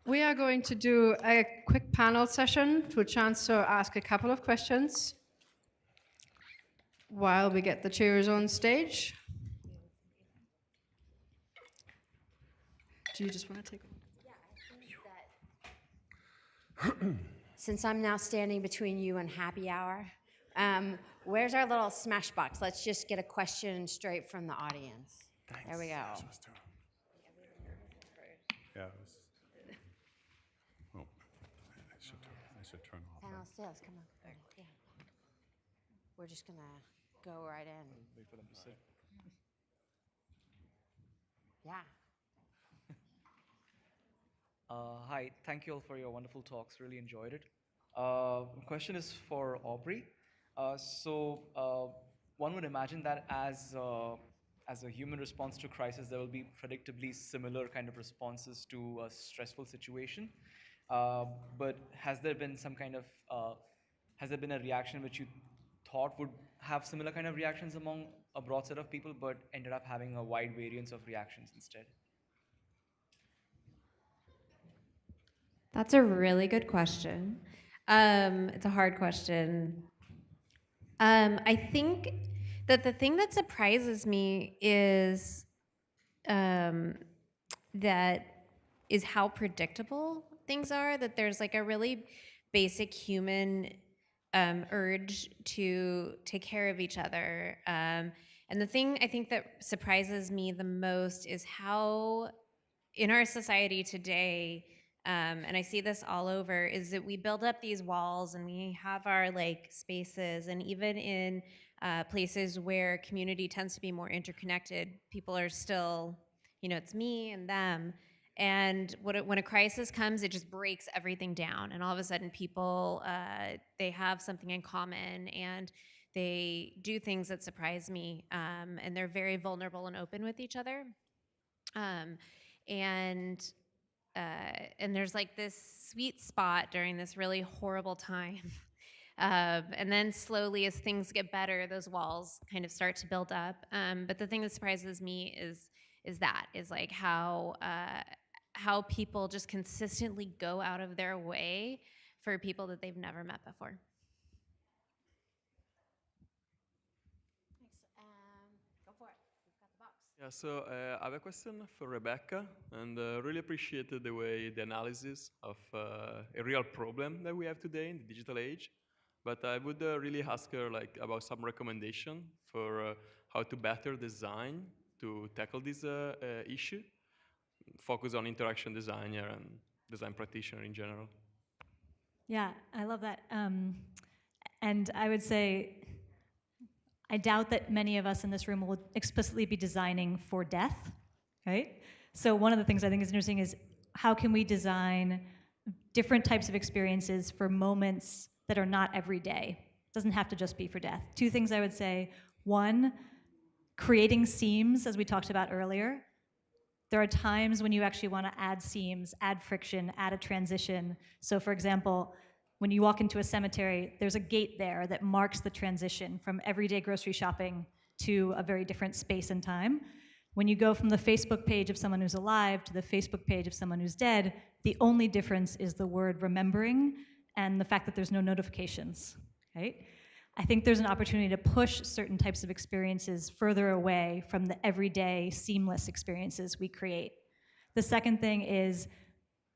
We are going to do a quick panel session to a chance to ask a couple of questions while we get the chairs on stage. Do you just want to take it? Yeah, I think that since I'm now standing between you and happy hour, where's our little smash box? Let's just get a question straight from the audience. Thanks. There we go. Yeah. Oh, I should turn off. Panel sales, come on. Yeah. We're just gonna go right in. Wait for them to sit. Yeah. Hi, thank you all for your wonderful talks. Really enjoyed it. Question is for Aubrey. One would imagine that as a human response to crisis, there will be predictably similar kind of responses to a stressful situation. But has there been a reaction which you thought would have similar kind of reactions among a broad set of people, but ended up having a wide variance of reactions instead? That's a really good question. It's a hard question. I think that the thing that surprises me is how predictable things are, that there's like a really basic human urge to take care of each other. And the thing I think that surprises me the most is how in our society today, and I see this all over, is that we build up these walls and we have our like spaces, and even in places where community tends to be more interconnected, people are still, it's me and them. And when a crisis comes, it just breaks everything down, and all of a sudden people, they have something in common, and they do things that surprise me, and they're very vulnerable and open with each other. And there's like this sweet spot during this really horrible time. And then slowly, as things get better, those walls kind of start to build up. But the thing that surprises me is like how people just consistently go out of their way for people that they've never met before. Go for it. You've got the box. Yeah, so I have a question for Rebecca, and really appreciated the way the analysis of a real problem that we have today in the digital age. But I would really ask her about some recommendation for how to better design to tackle this issue. Focus on interaction designer and design practitioner in general. Yeah, I love that. And I would say, I doubt that many of us in this room will explicitly be designing for death, right? So one of the things I think is interesting is how can we design different types of experiences for moments that are not every day. It doesn't have to just be for death. Two things I would say. One, creating seams, as we talked about earlier. There are times when you actually want to add seams, add friction, add a transition. So for example, when you walk into a cemetery, there's a gate there that marks the transition from everyday grocery shopping to a very different space and time. When you go from the Facebook page of someone who's alive to the Facebook page of someone who's dead, the only difference is the word remembering and the fact that there's no notifications, right? I think there's an opportunity to push certain types of experiences further away from the everyday seamless experiences we create. The second thing is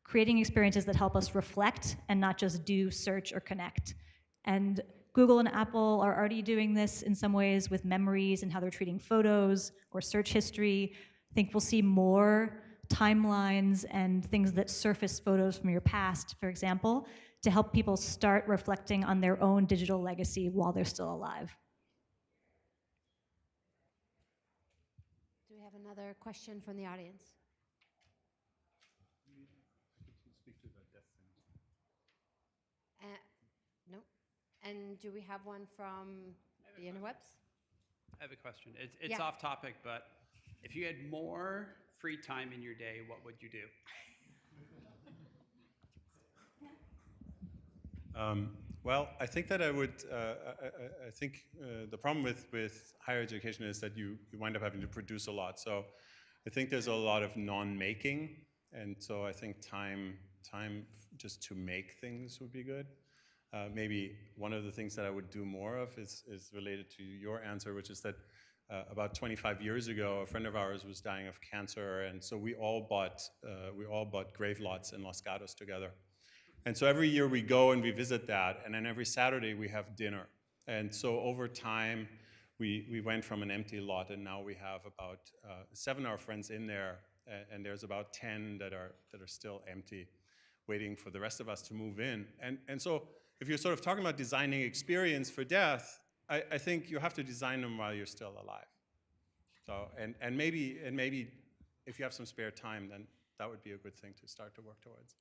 creating experiences that help us reflect and not just do search or connect. And Google and Apple are already doing this in some ways with memories and how they're treating photos or search history. I think we'll see more timelines and things that surface photos from your past, for example, to help people start reflecting on their own digital legacy while they're still alive. Do we have another question from the audience? No. And do we have one from the interwebs? I have a question. It's off topic, but if you had more free time in your day, what would you do? Well, I think that I would. I think the problem with higher education is that you wind up having to produce a lot. So I think there's a lot of non-making, and so I think time just to make things would be good. Maybe one of the things that I would do more of is related to your answer, which is that about 25 years ago, a friend of ours was dying of cancer, and so we all bought grave lots in Los Gatos together. And so every year we go and we visit that, and then every Saturday we have dinner. And so over time, we went from an empty lot, and now we have about 7 of our friends in there, and there's about 10 that are still empty, waiting for the rest of us to move in. And so if you're sort of talking about designing experience for death, I think you have to design them while you're still alive. So and maybe if you have some spare time, then that would be a good thing to start to work towards.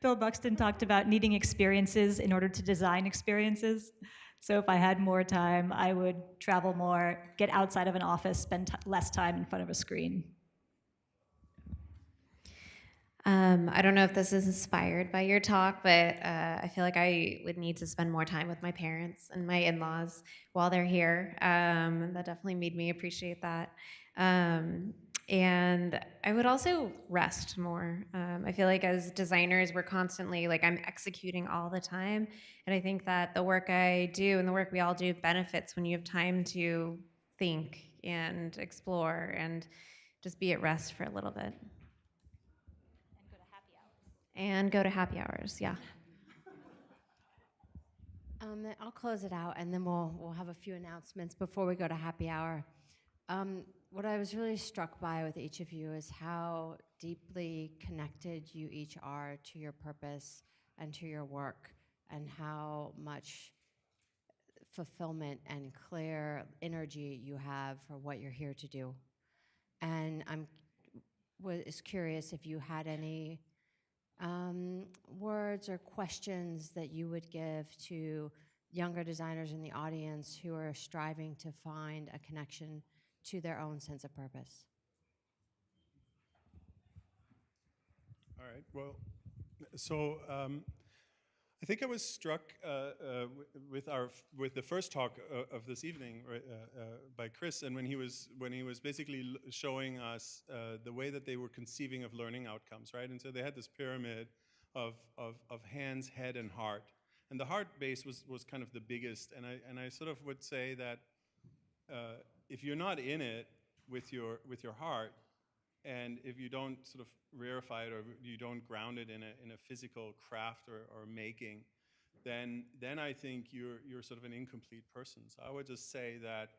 Bill Buxton talked about needing experiences in order to design experiences. So if I had more time, I would travel more, get outside of an office, spend less time in front of a screen. I don't know if this is inspired by your talk, but I feel like I would need to spend more time with my parents and my in-laws while they're here. That definitely made me appreciate that. And I would also rest more. I feel like as designers, we're constantly, like, I'm executing all the time. And I think that the work I do and the work we all do benefits when you have time to think and explore and just be at rest for a little bit. And go to happy hours, yeah. I'll close it out, and then we'll have a few announcements before we go to happy hour. What I was really struck by with each of you is how deeply connected you each are to your purpose and to your work, and how much fulfillment and clear energy you have for what you're here to do. And was curious if you had any words or questions that you would give to younger designers in the audience who are striving to find a connection to their own sense of purpose. All right. Well, so I think I was struck with the first talk of this evening by Chris, and when he was basically showing us the way that they were conceiving of learning outcomes, right? And so they had this pyramid of hands, head, and heart, and the heart base was kind of the biggest. And I sort of would say that if you're not in it with your heart, and if you don't sort of rarefy it, or you don't ground it in a physical craft or making, then I think you're sort of an incomplete person. So I would just say that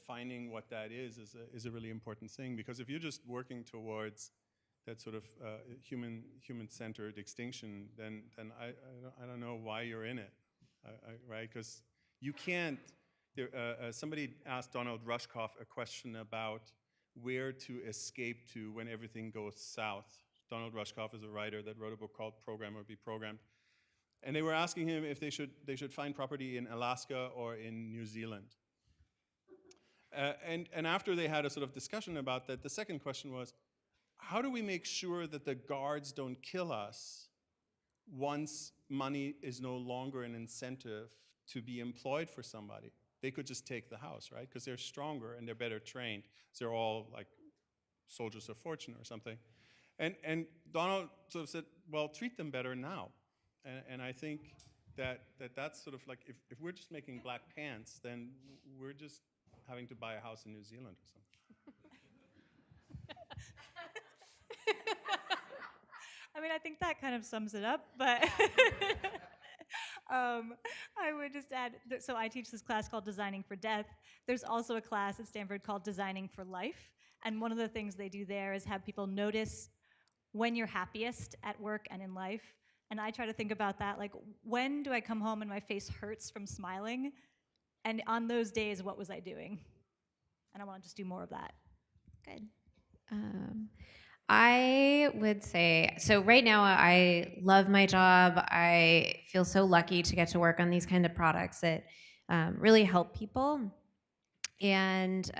finding what that is a really important thing, because if you're just working towards that sort of human-centered extinction, then I don't know why you're in it, right? Because you can't. Somebody asked Donald Rushkoff a question about where to escape to when everything goes south. Donald Rushkoff is a writer that wrote a book called Program or Be Programmed. And they were asking him if they should find property in Alaska or in New Zealand. And after they had a sort of discussion about that, the second question was, how do we make sure that the guards don't kill us once money is no longer an incentive to be employed for somebody? They could just take the house, right? Because they're stronger and they're better trained. So they're all like soldiers of fortune or something. And Donald sort of said, well, treat them better now. And I think that's sort of like, if we're just making black pants, then we're just having to buy a house in New Zealand or something. I mean, I think that kind of sums it up, but I would just add, so I teach this class called Designing for Death. There's also a class at Stanford called Designing for Life, and one of the things they do there is have people notice when you're happiest at work and in life. And I try to think about that, like, when do I come home and my face hurts from smiling? And on those days, what was I doing? And I want to just do more of that. Good. I would say, so right now I love my job. I feel so lucky to get to work on these kind of products that really help people. And,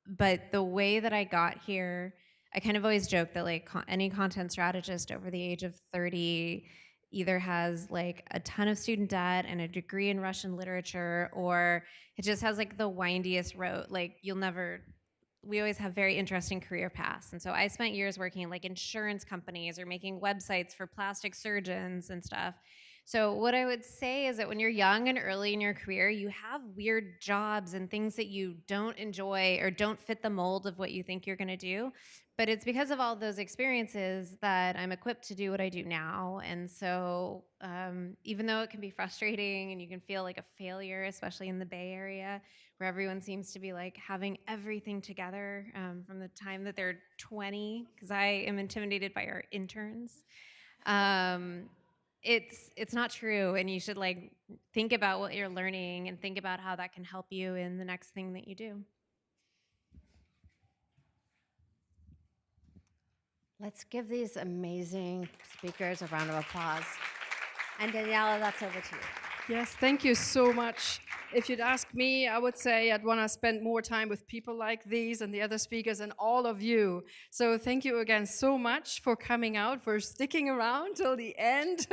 but the way that I got here, I kind of always joke that like any content strategist over the age of 30 either has like a ton of student debt and a degree in Russian literature, or it just has like the windiest road. Like we always have very interesting career paths. And so I spent years working in like insurance companies or making websites for plastic surgeons and stuff. So what I would say is that when you're young and early in your career, you have weird jobs and things that you don't enjoy or don't fit the mold of what you think you're going to do. But it's because of all those experiences that I'm equipped to do what I do now. And so even though it can be frustrating and you can feel like a failure, especially in the Bay Area, where everyone seems to be like having everything together from the time that they're 20, because I am intimidated by our interns. It's not true, and you should like think about what you're learning and think about how that can help you in the next thing that you do. Let's give these amazing speakers a round of applause. And Daniela, that's over to you. Yes, thank you so much. If you'd ask me, I would say I'd want to spend more time with people like these and the other speakers and all of you. So thank you again so much for coming out, for sticking around till the end.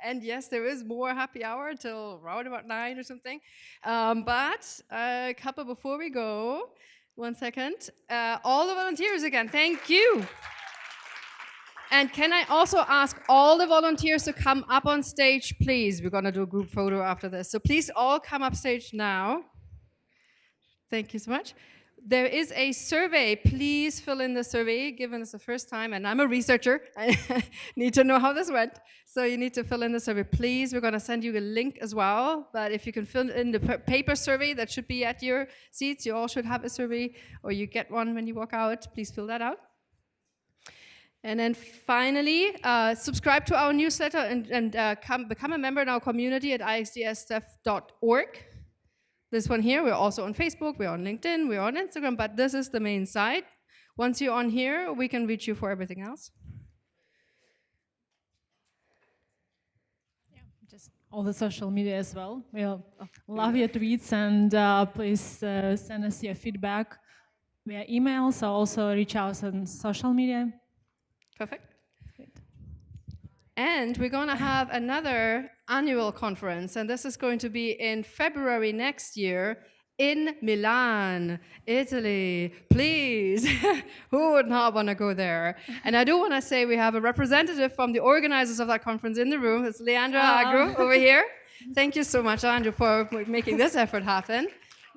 And yes, there is more happy hour till around about 9 or something. But a couple before we go, 1 second. All the volunteers again, thank you. And can I also ask all the volunteers to come up on stage, please? We're going to do a group photo after this. So please all come up stage now. Thank you so much. There is a survey. Please fill in the survey, given it's the first time. And I'm a researcher. I need to know how this went. So you need to fill in the survey. Please, we're going to send you a link as well. But if you can fill in the paper survey that should be at your seats, you all should have a survey, or you get one when you walk out. Please fill that out. And then finally, subscribe to our newsletter and become a member in our community at IxDASF.org. This one here, we're also on Facebook, we're on LinkedIn, we're on Instagram, but this is the main site. Once you're on here, we can reach you for everything else. Yeah, just all the social media as well. We'll love your tweets, and please send us your feedback via email, so also reach out on social media. Perfect. And we're going to have another annual conference, and this is going to be in February next year in Milan, Italy. Please, who would not want to go there? And I do want to say we have a representative from the organizers of that conference in the room. It's Leandra Agro over here. Thank you so much, Andrew, for making this effort happen.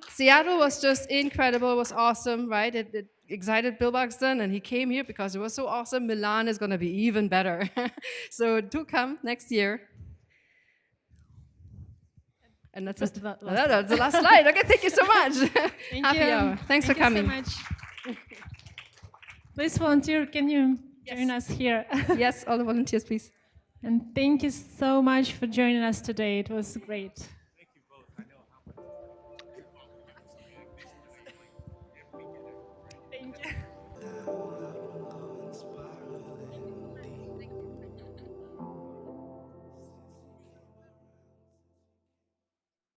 Seattle was just incredible. It was awesome, right? It excited Bill Buxton, and he came here because it was so awesome. Milan is going to be even better. So do come next year. And that's the last slide. Okay, thank you so much. Happy hour. Thanks for coming. Thank you so much. Please volunteer, can you join us here? Yes, all the volunteers, please. And thank you so much for joining us today. It was great.